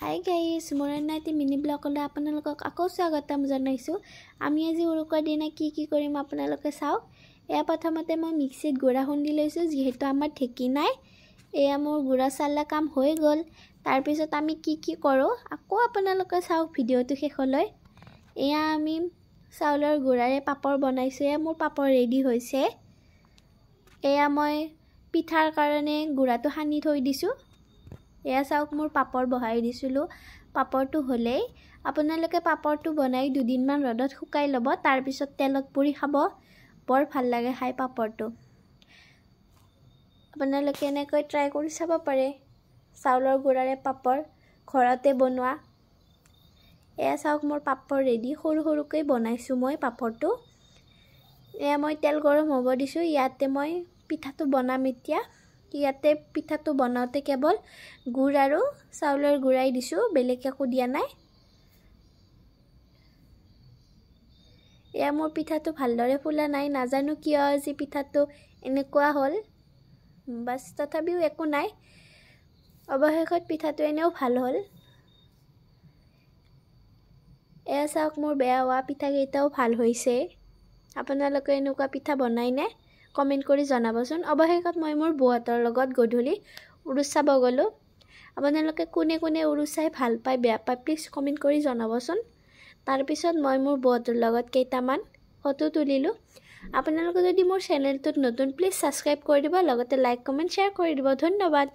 Hi guys মোৰনাইটি mini ব্লগলৈ আপোনালোকক আকৌ স্বাগতম জনাইছোঁ। আমি আজি উৰুকাৰ দিনা কি কৰিম আপোনালোকে চাওক। এয়া প্ৰথমতে মই মিক্সিত গুড়া খুন্দি লৈছোঁ, যিহেতু আমাৰ ঢেঁকী নাই। এয়া মোৰ গুড়া চালা কাম হৈ গ'ল। তাৰপিছত আমি কি কৰোঁ আকৌ আপোনালোকে চাওক ভিডিঅ'টো শেষলৈ। এয়া আমি চাউলৰ গুড়াৰে পাপৰ বনাইছোঁ। এয়া মোৰ পাপৰ ৰেডি হৈছে। এয়া মই পিঠাৰ কাৰণে গুড়াটো সানি থৈ দিছোঁ। এয়া চাওক মোৰ পাপৰ বহাই দিছিলোঁ। পাপৰটো হ'লেই আপোনালোকে পাপৰটো বনাই দুদিনমান ৰ'দত শুকাই ল'ব, তাৰপিছত তেলত পুৰি খাব, বৰ ভাল লাগে খাই পাপৰটো। আপোনালোকে এনেকৈ ট্ৰাই কৰি চাব পাৰে। চাউলৰ গুড়াৰে পাপৰ ঘৰতে বনোৱা। এয়া চাওক মোৰ পাপৰ ৰেডি, সৰু সৰুকৈ বনাইছোঁ মই পাপৰটো। এয়া মই তেল গৰম হ'ব দিছোঁ। ইয়াতে মই পিঠাটো বনাম এতিয়া। ইয়াতে পিঠাটো বনাওঁতে কেৱল গুড় আৰু চাউলৰ গুড়াই দিছোঁ, বেলেগ একো দিয়া নাই। এয়া মোৰ পিঠাটো ভালদৰে ফুলা নাই, নাজানো কিয় আজি পিঠাটো এনেকুৱা হ'ল। বাছ তথাপিও একো নাই, অৱশেষত পিঠাটো এনেও ভাল হ'ল। এয়া চাওক মোৰ বেয়া হোৱা পিঠাকেইটাও ভাল হৈছে। আপোনালোকে এনেকুৱা পিঠা বনাইনে? কমেণ্ট কৰি জনাবচোন। অৱশেষত মই মোৰ বৌহঁতৰ লগত গধূলি উৰুচ চাব গ'লোঁ। আপোনালোকে কোনে উৰুচ চাই ভাল পায় বেয়া পায় প্লিজ কমেণ্ট কৰি জনাবচোন। তাৰপিছত মই মোৰ বৌহঁতৰ লগত কেইটামান ফটো তুলিলোঁ। আপোনালোকে যদি মোৰ চেনেলটোত নতুন প্লিজ ছাবস্ক্ৰাইব কৰি দিব, লগতে লাইক কমেণ্ট শ্বেয়াৰ কৰি দিব। ধন্যবাদ।